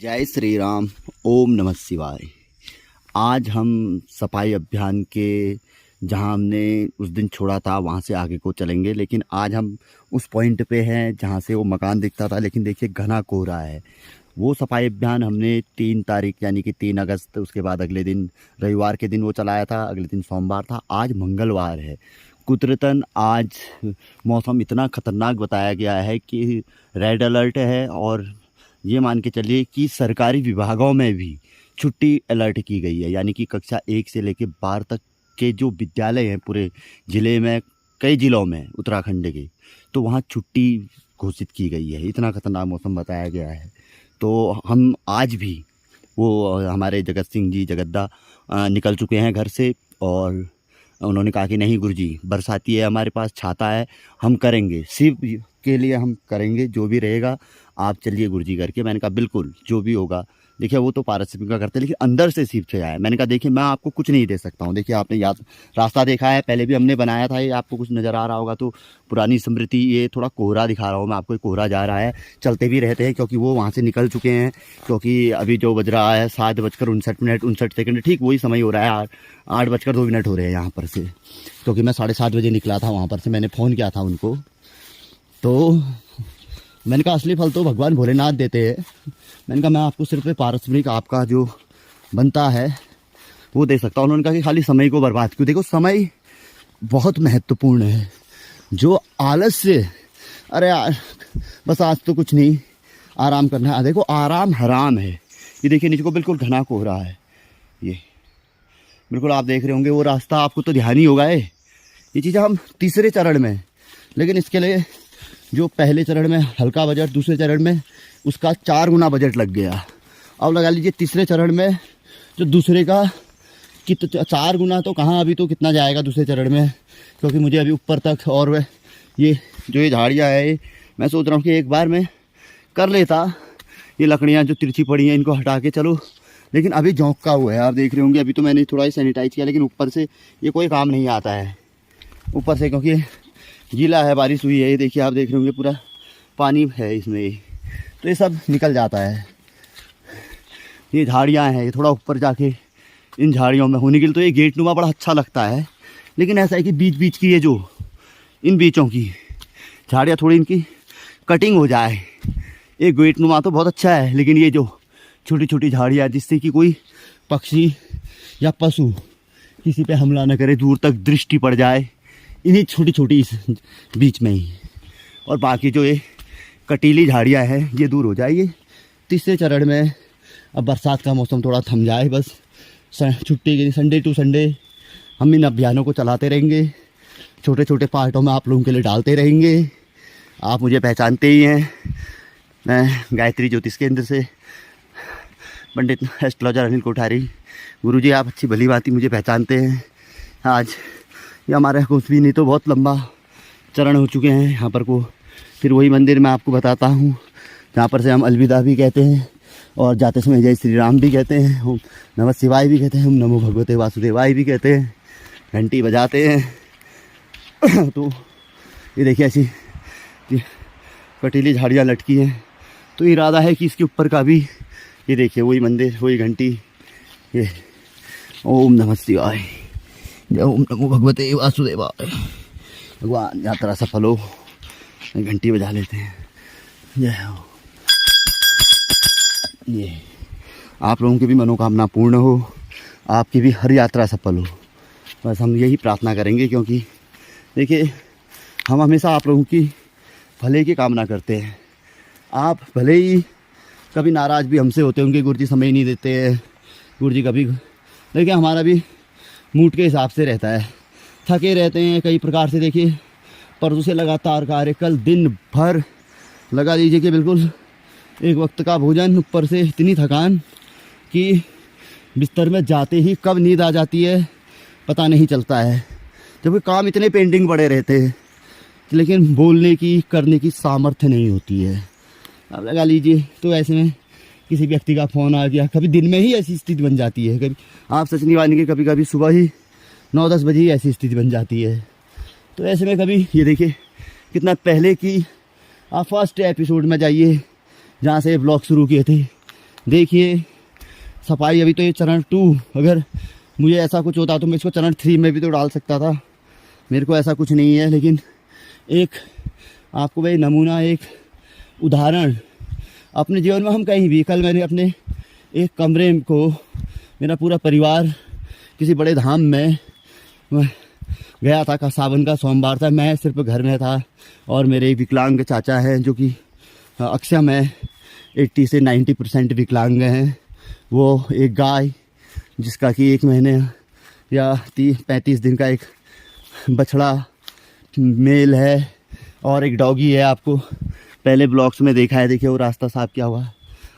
जय श्री राम। ओम नमः शिवाय। आज हम सफाई अभियान के जहां हमने उस दिन छोड़ा था वहां से आगे को चलेंगे, लेकिन आज हम उस पॉइंट पे हैं जहां से वो मकान दिखता था, लेकिन देखिए घना कोहरा है। वो सफाई अभियान हमने 3 तारीख यानी कि 3 अगस्त, उसके बाद अगले दिन रविवार के दिन वो चलाया था, अगले दिन सोमवार था, आज मंगलवार है। कुदरतन आज मौसम इतना ख़तरनाक बताया गया है कि रेड अलर्ट है, और ये मान के चलिए कि सरकारी विभागों में भी छुट्टी अलर्ट की गई है। यानी कि कक्षा 1 से लेकर 12 तक के जो विद्यालय हैं पूरे ज़िले में, कई ज़िलों में उत्तराखंड के, तो वहाँ छुट्टी घोषित की गई है। इतना ख़तरनाक मौसम बताया गया है। तो हम आज भी वो हमारे जगत सिंह जी जगद्दा निकल चुके हैं घर से, और उन्होंने कहा कि नहीं गुरुजी, बरसाती है, हमारे पास छाता है, हम करेंगे, शिव के लिए हम करेंगे, जो भी रहेगा आप चलिए गुरुजी करके। मैंने कहा बिल्कुल, जो भी होगा। देखिए वो तो पारस्परिक का करते हैं, लेकिन अंदर से शिव से आया। मैंने कहा देखिए मैं आपको कुछ नहीं दे सकता हूँ। देखिए आपने याद रास्ता देखा है, पहले भी हमने बनाया था, ये आपको कुछ नज़र आ रहा होगा तो पुरानी स्मृति। ये थोड़ा कोहरा दिखा रहा हूँ मैं आपको, कोहरा जा रहा है, चलते भी रहते हैं क्योंकि वो वहाँ से निकल चुके हैं। क्योंकि अभी जो बज रहा है 7:59 ठीक वही समय हो रहा है, 8:02 हो रहे हैं यहाँ पर से, क्योंकि मैं 7:30 बजे निकला था वहाँ पर से। मैंने फ़ोन किया था उनको, तो मैंने कहा असली फल तो भगवान भोलेनाथ देते हैं। मैंने कहा मैं आपको सिर्फ पारस्परिक आपका जो बनता है वो दे सकता हूँ। उन्होंने कहा कि खाली समय को बर्बाद क्यों। देखो समय बहुत महत्वपूर्ण है। जो आलस से अरे यार बस आज तो कुछ नहीं, आराम करना है, देखो आराम हराम है। ये देखिए नीचे को बिल्कुल घना कोहरा है, ये बिल्कुल आप देख रहे होंगे वो रास्ता, आपको तो ध्यान ही होगा। ये चीज़ें हम तीसरे चरण में, लेकिन इसके लिए जो पहले चरण में हल्का बजट, दूसरे चरण में उसका 4 गुना बजट लग गया। अब लगा लीजिए तीसरे चरण में जो दूसरे का 4 गुना तो कहाँ, अभी तो कितना जाएगा दूसरे चरण में, क्योंकि मुझे अभी ऊपर तक, और वह ये जो ये झाड़ियाँ है, मैं सोच रहा हूँ कि एक बार मैं कर लेता। ये लकड़ियाँ जो तिरछी पड़ी हैं इनको हटा के चलो, लेकिन अभी झोंका हुआ है, आप देख रहे होंगे। अभी तो मैंने थोड़ा ही सैनिटाइज किया, लेकिन ऊपर से ये कोई काम नहीं आता है ऊपर से, क्योंकि गीला है, बारिश हुई है। ये देखिए आप देख रहे होंगे पूरा पानी है इसमें, तो ये सब निकल जाता है। ये झाड़ियाँ हैं, ये थोड़ा ऊपर जाके इन झाड़ियों में होने के लिए तो ये गेट नुमा बड़ा अच्छा लगता है, लेकिन ऐसा है कि बीच बीच की ये जो इन बीचों की झाड़ियाँ थोड़ी इनकी कटिंग हो जाए। ये गेट नुमा तो बहुत अच्छा है, लेकिन ये जो छोटी छोटी झाड़ियाँ जिससे कि कोई पक्षी या पशु किसी पे हमला न करे, दूर तक दृष्टि पड़ जाए, इन्हीं छोटी छोटी इस बीच में ही, और बाकी जो ये कटीली झाड़ियाँ हैं ये दूर हो जाए। ये तीसरे चरण में अब बरसात का मौसम थोड़ा थम जाए, बस छुट्टी के संडे टू संडे हम इन अभियानों को चलाते रहेंगे, छोटे छोटे पार्टों में आप लोगों के लिए डालते रहेंगे। आप मुझे पहचानते ही हैं, मैं गायत्री ज्योतिष केंद्र से पंडित एस्ट्रोलॉजर अनिल कोठारी। गुरुजी आप अच्छी भली बात ही मुझे पहचानते हैं। आज ये हमारा कुछ भी नहीं तो बहुत लंबा चरण हो चुके हैं यहाँ पर को। फिर वही मंदिर मैं आपको बताता हूँ जहाँ पर से हम अलविदा भी कहते हैं, और जाते समय जय श्री राम भी कहते हैं, हम नमः शिवाय भी कहते हैं, हम नमो भगवते वासुदेवाय भी कहते हैं, घंटी बजाते हैं। तो ये देखिए ऐसी कटीली झाड़ियाँ लटकी हैं, तो इरादा है कि इसके ऊपर का भी ये देखिए वही मंदिर, वही घंटी, ये ओम नमः शिवाय, ओम नमो भगवते वासुदेवाय। भगवान यात्रा सफल हो, घंटी बजा लेते हैं। जय हो। ये आप लोगों की भी मनोकामना पूर्ण हो, आपकी भी हर यात्रा सफल हो, बस हम यही प्रार्थना करेंगे। क्योंकि देखिए हम हमेशा आप लोगों की भले की कामना करते हैं। आप भले ही कभी नाराज़ भी हमसे होते होंगे, गुरुजी समय नहीं देते हैं, गुरुजी कभी, लेकिन हमारा भी मूड के हिसाब से रहता है, थके रहते हैं कई प्रकार से। देखिए परसों से लगातार कार्य, कल दिन भर लगा लीजिए कि बिल्कुल एक वक्त का भोजन, ऊपर से इतनी थकान कि बिस्तर में जाते ही कब नींद आ जाती है पता नहीं चलता है। जब काम इतने पेंडिंग पड़े रहते हैं, लेकिन बोलने की करने की सामर्थ्य नहीं होती है। अब लगा लीजिए तो ऐसे में किसी व्यक्ति का फ़ोन आ गया, कभी दिन में ही ऐसी स्थिति बन जाती है, कभी आप सच नहीं मानेंगे, कभी कभी सुबह ही 9-10 बजे ही ऐसी स्थिति बन जाती है। तो ऐसे में कभी ये देखिए कितना पहले की आप फर्स्ट एपिसोड में जाइए जहाँ से ब्लॉग शुरू किए थे, देखिए सफाई अभी तो ये चरण 2, अगर मुझे ऐसा कुछ होता तो मैं इसको चरण 3 में भी तो डाल सकता था। मेरे को ऐसा कुछ नहीं है, लेकिन एक आपको भाई नमूना, एक उदाहरण अपने जीवन में हम कहीं भी, कल मैंने अपने एक कमरे को, मेरा पूरा परिवार किसी बड़े धाम में गया था, सावन का सोमवार था, मैं सिर्फ घर में था और मेरे एक विकलांग चाचा हैं जो कि अक्षम है, 80 से 90% विकलांग हैं। वो एक गाय जिसका कि 1 महीने या 35 दिन का एक बछड़ा मेल है और एक डॉगी है। आपको पहले ब्लॉग्स में देखा है, देखिए वो रास्ता साफ किया हुआ।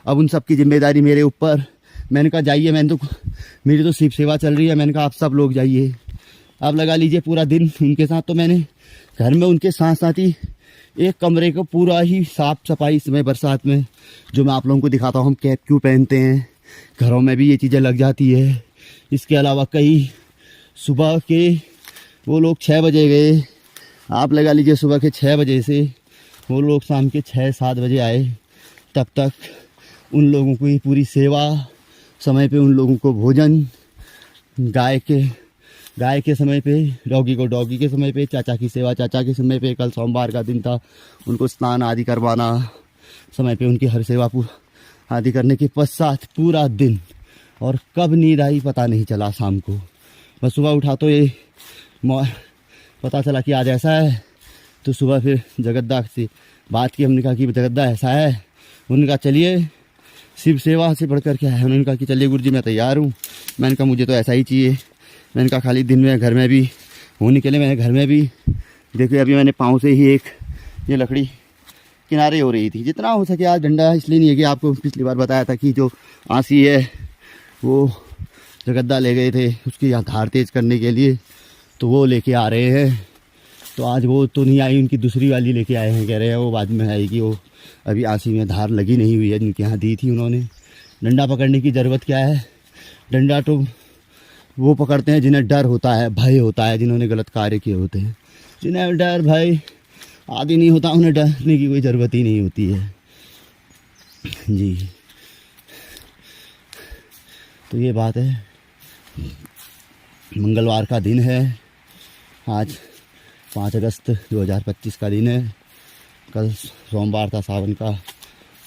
अब उन सब की जिम्मेदारी मेरे ऊपर। मैंने कहा जाइए, मेरी तो शिव सेवा चल रही है, मैंने कहा आप सब लोग जाइए। आप लगा लीजिए पूरा दिन उनके साथ, तो मैंने घर में उनके साथ साथ ही एक कमरे को पूरा ही साफ सफाई, इसमें बरसात में जो मैं आप लोगों को दिखाता हूँ, हम कैप क्यों पहनते हैं, घरों में भी ये चीज़ें लग जाती है। इसके अलावा कई सुबह के वो लोग 6 बजे गए, आप लगा लीजिए सुबह के 6 बजे से वो लोग शाम के 6-7 बजे आए, तब तक उन लोगों की पूरी सेवा, समय पे उन लोगों को भोजन, गाय के समय पे, डॉगी को डॉगी के समय पे, चाचा की सेवा चाचा के समय पे, कल सोमवार का दिन था, उनको स्नान आदि करवाना, समय पे उनकी हर सेवा आदि करने के पश्चात पूरा दिन, और कब नींद आई पता नहीं चला। शाम को बस सुबह उठा तो ये पता चला कि आज ऐसा है, तो सुबह फिर जगद्दा से बात की, हमने कहा कि जगद्दा ऐसा है, उन्होंने कहा चलिए शिव सेवा से बढ़कर क्या है, उन्होंने कहा कि चलिए गुरुजी मैं तैयार हूँ। मैंने कहा मुझे तो ऐसा ही चाहिए। मैंने कहा खाली दिन में घर में भी होने के लिए, मैंने घर में भी देखिए अभी मैंने पाँव से ही एक ये लकड़ी किनारे हो रही थी, जितना हो सके आज डंडा, इसलिए नहीं है कि आपको पिछली बार बताया था कि जो आंसी है वो जगद्दा ले गए थे उसकी यहाँ धार तेज करने के लिए, तो वो लेके आ रहे हैं। तो आज वो तो नहीं आई, उनकी दूसरी वाली लेके आए हैं, कह रहे हैं वो बाद में आएगी, वो अभी आंसी में धार लगी नहीं हुई है, जिनके यहाँ दी थी उन्होंने। डंडा पकड़ने की ज़रूरत क्या है, डंडा तो वो पकड़ते हैं जिन्हें डर होता है, भय होता है, जिन्होंने गलत कार्य किए होते हैं। जिन्हें डर भय आदि नहीं होता, उन्हें डरने की कोई ज़रूरत ही नहीं होती है जी। तो ये बात है, मंगलवार का दिन है, आज 5 अगस्त 2025 का दिन है। कल सोमवार था, सावन का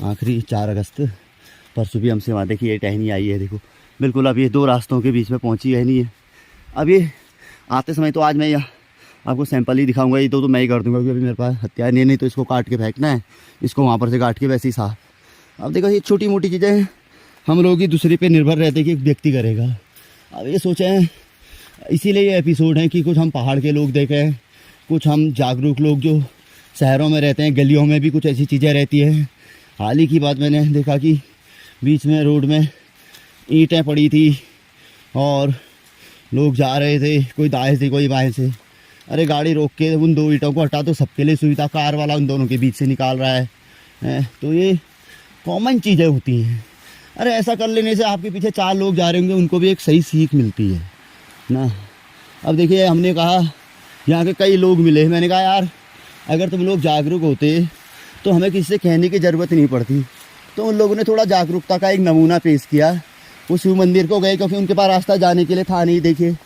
आखिरी 4 अगस्त। परसों भी हमसे वहाँ देखिए ये टहनी आई है, देखो बिल्कुल अब ये 2 रास्तों के बीच में पहुँची है नहीं है। अब ये आते समय तो आज मैं आपको सैंपल ही दिखाऊंगा, ये तो मैं ही कर दूंगा क्योंकि अभी मेरे पास हथियार नहीं तो इसको काट के फेंकना है, इसको वहाँ पर से काट के वैसे ही साफ। अब देखो ये छोटी मोटी चीज़ें हम लोग ही दूसरे पे निर्भर रहते कि व्यक्ति करेगा। अब ये सोचें, इसीलिए ये एपिसोड है कि कुछ हम पहाड़ के लोग देखें, कुछ हम जागरूक लोग जो शहरों में रहते हैं, गलियों में भी कुछ ऐसी चीज़ें रहती हैं। हाल ही की बात मैंने देखा कि बीच में रोड में ईंटें पड़ी थी और लोग जा रहे थे, कोई दाएं से कोई बाएं से। अरे गाड़ी रोक के उन 2 ईंटों को हटा, तो सबके लिए सुविधा, कार वाला उन दोनों के बीच से निकाल रहा है। तो ये कॉमन चीज़ें होती हैं। अरे ऐसा कर लेने से आपके पीछे 4 लोग जा रहे होंगे, उनको भी एक सही सीख मिलती है ना। अब देखिए हमने कहा, यहाँ के कई लोग मिले, मैंने कहा यार अगर तुम लोग जागरूक होते तो हमें किसी से कहने की ज़रूरत नहीं पड़ती। तो उन लोगों ने थोड़ा जागरूकता का एक नमूना पेश किया। वो शिव मंदिर को गए क्योंकि उनके पास रास्ता जाने के लिए था नहीं। देखिए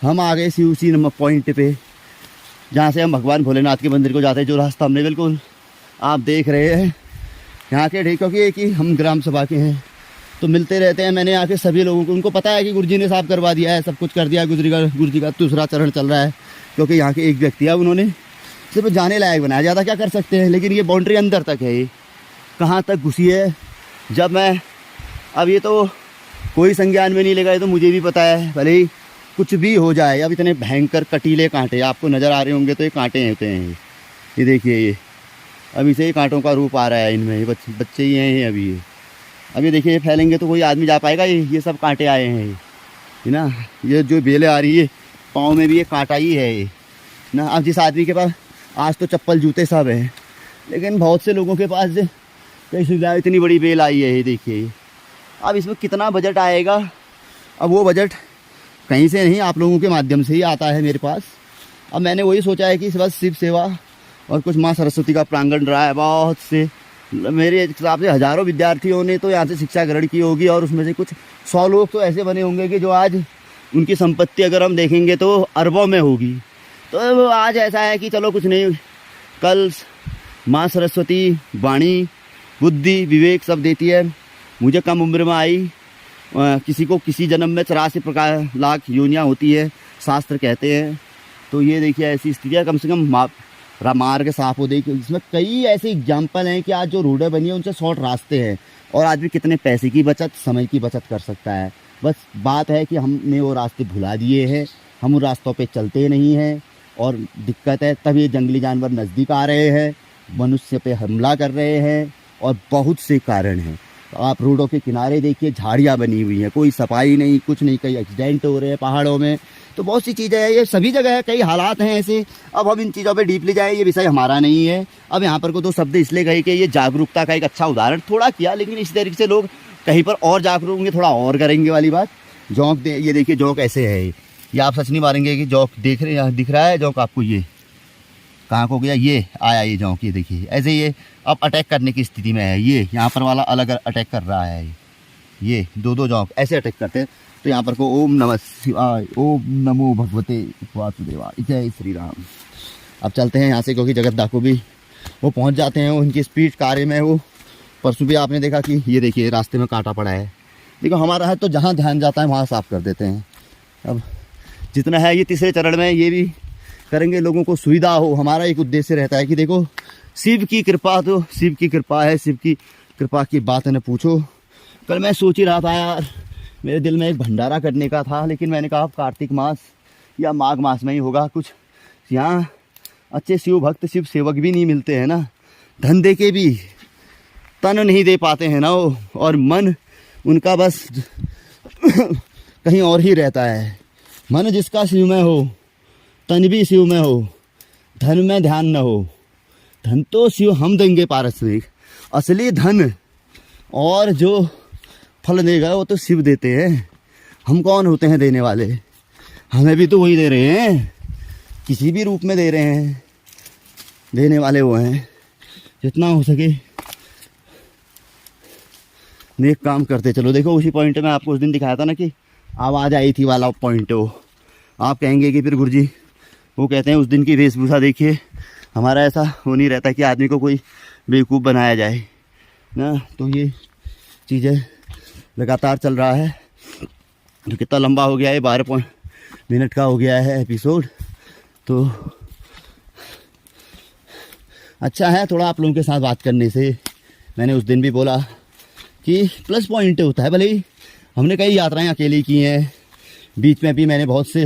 हम आ गए शिव उसी पॉइंट पे जहाँ से हम भगवान भोलेनाथ के मंदिर को जाते हैं, जो रास्ता हमने बिल्कुल आप देख रहे हैं यहाँ के ठीक, क्योंकि एक ही हम ग्राम सभा के हैं तो मिलते रहते हैं। मैंने आके सभी लोगों को, उनको पता है कि गुरुजी ने साफ करवा दिया है, सब कुछ कर दिया। गुरुजी का दूसरा चरण चल रहा है क्योंकि यहाँ के एक व्यक्ति है, उन्होंने सिर्फ जाने लायक बनाया, ज़्यादा क्या कर सकते हैं। लेकिन ये बाउंड्री अंदर तक है, ये कहाँ तक घुसी है। जब मैं अब ये तो कोई संज्ञान में नहीं लेगा, ये तो मुझे भी पता है, भले ही कुछ भी हो जाए। अब इतने भयंकर कटीले कांटे आपको नज़र आ रहे होंगे, तो ये कांटे होते हैं। ये देखिए, ये अभी से ही कांटों का रूप आ रहा है इनमें, ये बच्चे ही हैं अभी। अभी देखिए फैलेंगे तो कोई आदमी जा पाएगा। ये सब कांटे आए हैं ये ना, ये जो बेलें आ रही है पाँव में भी ये कांटा ही है ये ना। अब जिस आदमी के पास आज तो चप्पल जूते सब हैं, लेकिन बहुत से लोगों के पास कई सुविधा, इतनी बड़ी बेल आई है ये देखिए। अब इसमें कितना बजट आएगा, अब वो बजट कहीं से नहीं, आप लोगों के माध्यम से ही आता है मेरे पास। अब मैंने वही सोचा है कि बस शिव सेवा और कुछ माँ सरस्वती का प्रांगण रहा है, बहुत से मेरे हिसाब से हज़ारों विद्यार्थियों ने तो यहाँ से शिक्षा ग्रहण की होगी और उसमें से कुछ 100 लोग तो ऐसे बने होंगे कि जो आज उनकी संपत्ति अगर हम देखेंगे तो अरबों में होगी। तो आज ऐसा है कि चलो कुछ नहीं, कल माँ सरस्वती वाणी बुद्धि विवेक सब देती है। मुझे कम उम्र में आई, किसी को किसी जन्म में 84 प्रकार लाख योनियाँ होती है, शास्त्र कहते हैं। तो ये देखिए ऐसी स्थिति है, कम से कम मार्ग साफ हो। देखिए इसमें कई ऐसे एग्जाम्पल हैं कि आज जो रोडें बनी है उनसे शॉर्ट रास्ते हैं और आदमी कितने पैसे की बचत, समय की बचत कर सकता है। बस बात है कि हमने वो रास्ते भुला दिए हैं, हम उन रास्तों पे चलते नहीं हैं और दिक्कत है। तब ये जंगली जानवर नज़दीक आ रहे हैं, मनुष्य पे हमला कर रहे हैं और बहुत से कारण हैं। तो आप रोडों के किनारे देखिए झाड़ियाँ बनी हुई हैं, कोई सफाई नहीं, कुछ नहीं, कई एक्सीडेंट हो रहे हैं पहाड़ों में। तो बहुत सी चीज़ें हैं, ये सभी जगह है, कई हालात हैं ऐसे। अब हम इन चीज़ों पे डीपली जाए, ये विषय हमारा नहीं है। अब यहाँ पर को 2 शब्द इसलिए कहे कि ये जागरूकता का एक अच्छा उदाहरण थोड़ा किया, लेकिन इस तरीके से लोग कहीं पर और जागरूक होंगे, थोड़ा और करेंगे वाली बात। जौक ये देखिए, जौक ऐसे है, ये आप सच नहीं मारेंगे कि जौक देख रहे हैं, दिख रहा है जौक आपको, ये कहाँ को गया, ये आया ये जौक, ये देखिए ऐसे ये अब अटैक करने की स्थिति में है। ये यहाँ पर वाला अलग अटैक कर रहा है, ये 2 जौक ऐसे अटैक करते हैं। तो यहाँ पर को ओम नमः शिवाय, ओम नमो भगवते वासुदेवाय, जय श्री राम। अब चलते हैं यहाँ से, क्योंकि जगत डाकू भी वो पहुँच जाते हैं, उनकी स्पीड कार्य में। वो परसों भी आपने देखा कि ये देखिए रास्ते में कांटा पड़ा है। देखो हमारा है तो जहाँ ध्यान जाता है वहाँ साफ़ कर देते हैं। अब जितना है ये तीसरे चरण में ये भी करेंगे, लोगों को सुविधा हो। हमारा एक उद्देश्य रहता है कि देखो शिव की कृपा, तो शिव की कृपा है, शिव की कृपा की बात न पूछो। कल मैं सोच ही रहा था यार, मेरे दिल में एक भंडारा करने का था, लेकिन मैंने कहा कार्तिक मास या माघ मास में ही होगा। कुछ यहाँ अच्छे शिव भक्त शिव सेवक भी नहीं मिलते हैं ना, धन दे के भी तन नहीं दे पाते हैं ना वो, और मन उनका बस कहीं और ही रहता है। मन जिसका शिव में हो, तन भी शिव में हो, धन में ध्यान न हो। धन तो शिव हम देंगे पारस्परिक, असली धन और जो फल देगा वो तो शिव देते हैं। हम कौन होते हैं देने वाले? हमें भी तो वही दे रहे हैं, किसी भी रूप में दे रहे हैं, देने वाले वो हैं। जितना हो सके नेक काम करते चलो। देखो उसी पॉइंट में आपको उस दिन दिखाया था ना कि आवाज़ आई थी वाला पॉइंट। वो आप कहेंगे कि फिर गुरुजी वो कहते हैं उस दिन की वेशभूषा देखिए। हमारा ऐसा हो नहीं रहता कि आदमी को कोई बेवकूफ़ बनाया जाए ना। तो ये चीज़ें लगातार चल रहा है। तो कितना लंबा हो गया है, 12 मिनट का हो गया है एपिसोड। तो अच्छा है थोड़ा आप लोगों के साथ बात करने से। मैंने उस दिन भी बोला कि प्लस पॉइंट होता है, भले ही हमने कई यात्राएं अकेले की हैं, बीच में भी मैंने बहुत से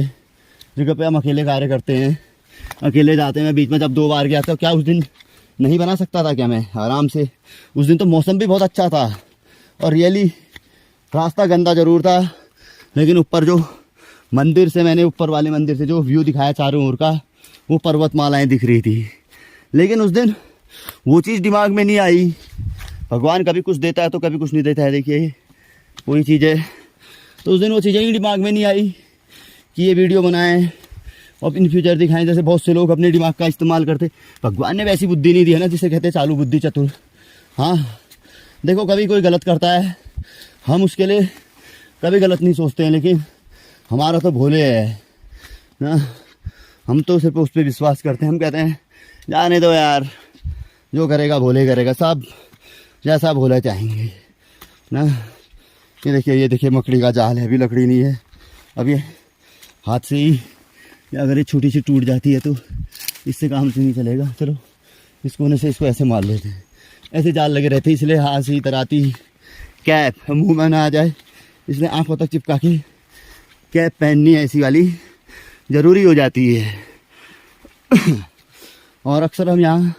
जगह पे हम अकेले कार्य करते हैं, अकेले जाते हैं। बीच में जब 2 बार गया तो क्या उस दिन नहीं बना सकता था क्या मैं आराम से? उस दिन तो मौसम भी बहुत अच्छा था और रियली रास्ता गंदा ज़रूर था, लेकिन ऊपर जो मंदिर से मैंने ऊपर वाले मंदिर से जो व्यू दिखाया चारों ओर का, वो पर्वतमालाएं दिख रही थी। लेकिन उस दिन वो चीज़ दिमाग में नहीं आई। भगवान कभी कुछ देता है तो कभी कुछ नहीं देता है। देखिए वही चीज़ है। तो उस दिन वो चीज़ें ही दिमाग में नहीं आई कि ये वीडियो बनाएं और इन फ्यूचर दिखाएं। जैसे बहुत से लोग अपने दिमाग का इस्तेमाल करते, भगवान ने वैसी बुद्धि नहीं दी है ना जिसे कहते हैं चालू बुद्धि चतुर। हाँ देखो कभी कोई गलत करता है, हम उसके लिए कभी गलत नहीं सोचते हैं, लेकिन हमारा तो भोले है ना, हम तो सिर्फ उस पर विश्वास करते हैं। हम कहते हैं जाने दो यार, जो करेगा भोले करेगा, सब जैसा भोला चाहेंगे ना। ये देखिए मकड़ी का जाल है, अभी लकड़ी नहीं है। अब ये हाथ से ही अगर ये छोटी सी टूट जाती है तो इससे काम से नहीं चलेगा। चलो इस कोने से इसको ऐसे मार लेते हैं। ऐसे जाल लगे रहते हैं, इसलिए हाथ से ही तराती कैप मुँह में ना आ जाए, इसलिए आँखों तक चिपका के कैप पहननी ऐसी वाली ज़रूरी हो जाती है। और अक्सर हम यहाँ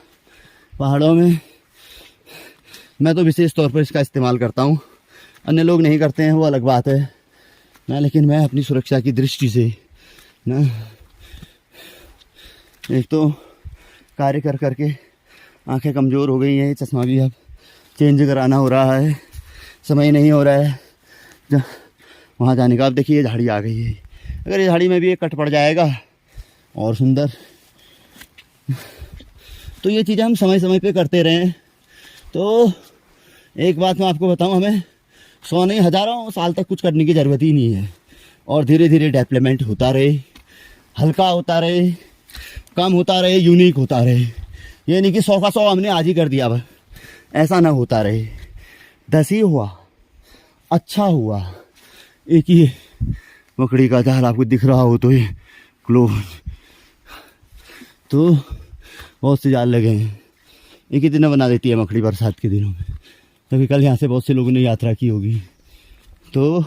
पहाड़ों में, मैं तो विशेष तौर पर इसका इस्तेमाल करता हूँ, अन्य लोग नहीं करते हैं वो अलग बात है ना, लेकिन मैं अपनी सुरक्षा की दृष्टि से ना, एक तो कार्य कर करके आंखें कमज़ोर हो गई हैं, चश्मा भी अब चेंज कराना हो रहा है, समय नहीं हो रहा है वहाँ जाने का। अब देखिए ये झाड़ी आ गई है, अगर ये झाड़ी में भी एक कट पड़ जाएगा और सुंदर। तो ये चीज़ें हम समय समय पे करते रहें तो एक बात मैं आपको बताऊं, हमें 100 नहीं हज़ारों साल तक कुछ करने की ज़रूरत ही नहीं है, और धीरे धीरे डेवलपमेंट होता रहे, हल्का होता रहे, कम होता रहे, यूनिक होता रहे। ये नहीं कि 100 का 100 हमने आज ही कर दिया, ऐसा ना होता रहे। 10 ही हुआ, अच्छा हुआ। एक ही मकड़ी का जाल आपको दिख रहा हो तो ये क्लोज, तो बहुत से जाल लगे हैं। एक ही दिन बना देती है मकड़ी बरसात के दिनों में, क्योंकि कल यहाँ से बहुत से लोगों ने यात्रा की होगी। तो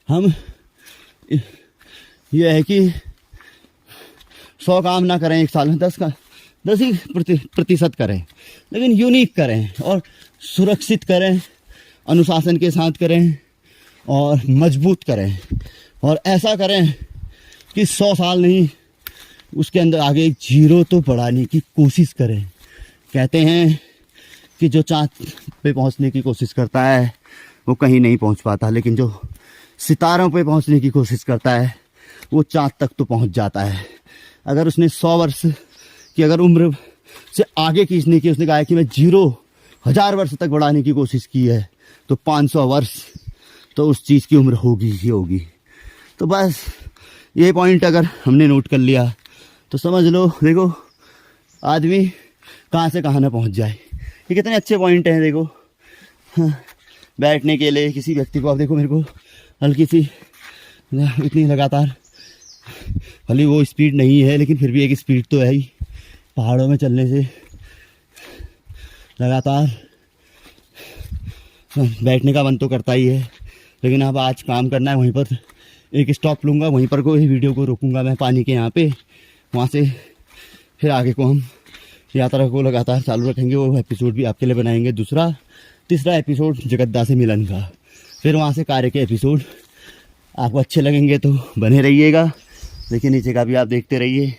हम ये है कि 100 काम ना करें एक साल में, 10 ही प्रतिशत करें, लेकिन यूनिक करें और सुरक्षित करें, अनुशासन के साथ करें और मजबूत करें, और ऐसा करें कि 100 साल नहीं, उसके अंदर आगे एक जीरो तो बढ़ाने की कोशिश करें। कहते हैं कि जो चाँद पे पहुंचने की कोशिश करता है वो कहीं नहीं पहुंच पाता, लेकिन जो सितारों पे पहुंचने की कोशिश करता है वो चाँद तक तो पहुंच जाता है। अगर उसने 100 वर्ष की अगर उम्र से आगे खींचने की, उसने कहा है कि मैं 1000 वर्ष तक बढ़ाने की कोशिश की है, तो 500 वर्ष तो उस चीज़ की उम्र होगी ही होगी। तो बस ये पॉइंट अगर हमने नोट कर लिया तो समझ लो, देखो आदमी कहाँ से कहाँ ना पहुँच जाए। ये कितने अच्छे पॉइंट हैं, देखो। हाँ, बैठने के लिए किसी व्यक्ति को, आप देखो मेरे को हल्की सी इतनी लगातार, भले वो स्पीड नहीं है लेकिन फिर भी एक स्पीड तो है ही, पहाड़ों में चलने से लगातार बैठने का मन तो करता ही है। लेकिन अब आज काम करना है, वहीं पर एक स्टॉप लूँगा, वहीं पर कोई वीडियो को रोकूँगा मैं पानी के यहाँ पे, वहाँ से फिर आगे को हम यात्रा को लगातार चालू रखेंगे। वो एपिसोड भी आपके लिए बनाएंगे, दूसरा तीसरा एपिसोड जगद्दा से मिलन का, फिर वहाँ से कार्य के एपिसोड आपको अच्छे लगेंगे तो बने रहिएगा। देखिए नीचे का भी आप देखते रहिए,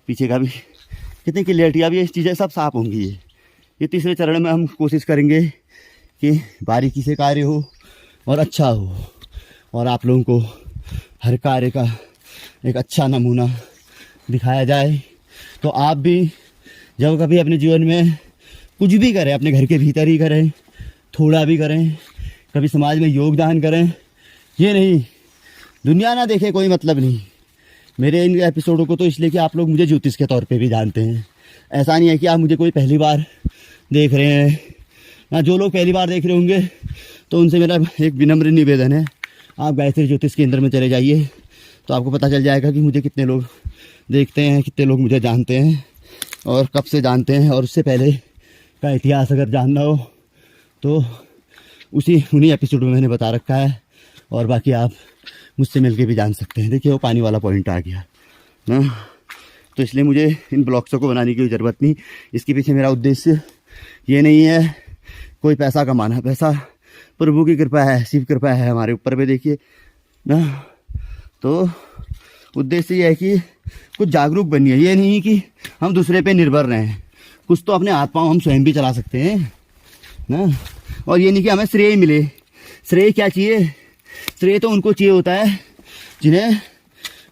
पीछे का भी कितनी क्लियरिटी, अब ये चीज़ें सब साफ होंगी। ये तीसरे चरण में हम कोशिश करेंगे कि बारीकी से कार्य हो और अच्छा हो, और आप लोगों को हर कार्य का एक अच्छा नमूना दिखाया जाए। तो आप भी जब कभी अपने जीवन में कुछ भी करें, अपने घर के भीतर ही करें, थोड़ा भी करें, कभी समाज में योगदान करें। ये नहीं दुनिया ना देखे, कोई मतलब नहीं। मेरे इन एपिसोडों को तो इसलिए कि आप लोग मुझे ज्योतिष के तौर पे भी जानते हैं। ऐसा नहीं है कि आप मुझे कोई पहली बार देख रहे हैं ना। जो लोग पहली बार देख रहे होंगे तो उनसे मेरा एक विनम्र निवेदन है, आप गायत्री ज्योतिष केंद्र में चले जाइए, तो आपको पता चल जाएगा कि मुझे कितने लोग देखते हैं, कितने लोग मुझे जानते हैं और कब से जानते हैं। और उससे पहले का इतिहास अगर जानना हो तो उन्हीं एपिसोड में मैंने बता रखा है, और बाकी आप मुझसे मिलके भी जान सकते हैं। देखिए वो पानी वाला पॉइंट आ गया ना, तो इसलिए मुझे इन ब्लॉग्स को बनाने की ज़रूरत नहीं। इसके पीछे मेरा उद्देश्य ये नहीं है कोई पैसा कमाना, पैसा प्रभु की कृपा है, शिव कृपा है हमारे ऊपर भी, देखिए ना। तो उद्देश्य ये है कि कुछ जागरूक बनिए, ये नहीं कि हम दूसरे पे निर्भर रहें, कुछ तो अपने हाथ पाँव हम स्वयं भी चला सकते हैं ना। और ये नहीं कि हमें श्रेय मिले। श्रेय क्या चाहिए? श्रेय तो उनको चाहिए होता है जिन्हें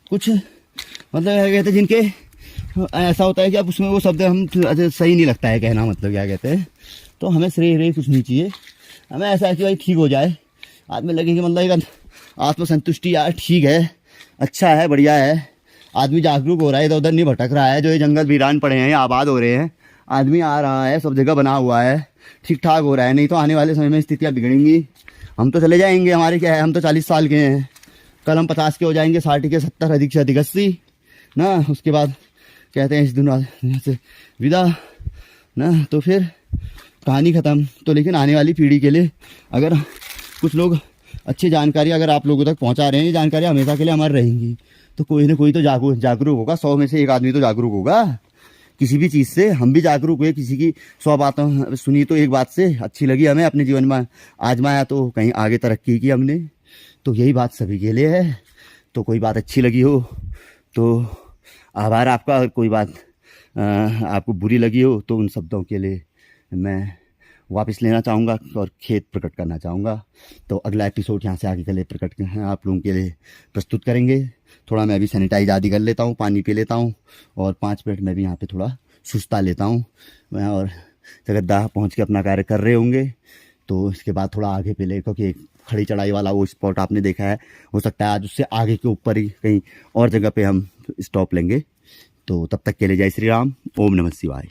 कुछ मतलब क्या कहते हैं, जिनके ऐसा होता है कि अब उसमें वो शब्द हम सही नहीं लगता है कहना, मतलब क्या कहते हैं। तो हमें श्रेय कुछ नहीं चाहिए, हमें ऐसा है कि भाई ठीक हो जाए, आदमी लगे कि मतलब एक आत्मसंतुष्टि, यार ठीक है, अच्छा है, बढ़िया है, आदमी जागरूक हो रहा है, इधर उधर नहीं भटक रहा है। जो ये जंगल वीरान पड़े हैं, आबाद हो रहे हैं, आदमी आ रहा है, सब जगह बना हुआ है, ठीक ठाक हो रहा है। नहीं तो आने वाले समय में स्थितियाँ बिगड़ेंगी, हम तो चले जाएंगे। हमारे क्या है, हम तो 40 साल के हैं, कल हम 50 के हो जाएंगे, 60 के 70, अधिक से अधिक 80 ना। उसके बाद कहते हैं इस दुनिया से विदा ना, तो फिर कहानी ख़त्म। तो लेकिन आने वाली पीढ़ी के लिए अगर कुछ लोग अच्छी जानकारी अगर आप लोगों तक पहुंचा रहे हैं, ये जानकारी हमेशा के लिए अमर रहेंगी, तो कोई ना कोई तो जागरूक होगा। 100 में से एक आदमी तो जागरूक होगा किसी भी चीज़ से। हम भी जागरूक हुए, किसी की 100 बातें सुनी तो एक बात से अच्छी लगी हमें, अपने जीवन में आजमाया तो कहीं आगे तरक्की की हमने। तो यही बात सभी के लिए है। तो कोई बात अच्छी लगी हो तो आभार आपका, कोई बात आपको बुरी लगी हो तो उन शब्दों के लिए मैं वापस लेना चाहूँगा और खेद प्रकट करना चाहूँगा। तो अगला एपिसोड यहाँ से आगे के लिए प्रकट आप लोगों के लिए प्रस्तुत करेंगे। थोड़ा मैं भी सैनिटाइज आदि कर लेता हूँ, पानी पी लेता हूँ, और 5 मिनट में भी यहाँ पे थोड़ा सुस्ता लेता हूँ मैं। और जगद्दाह पहुँच के अपना कार्य कर रहे होंगे तो इसके बाद थोड़ा आगे पे ले, क्योंकि एक खड़ी चढ़ाई वाला वो स्पॉट आपने देखा है, हो सकता है आज उससे आगे के ऊपर ही कहीं और जगह पे हम स्टॉप लेंगे। तो तब तक के लिए जय श्री राम, ओम नमः शिवाय।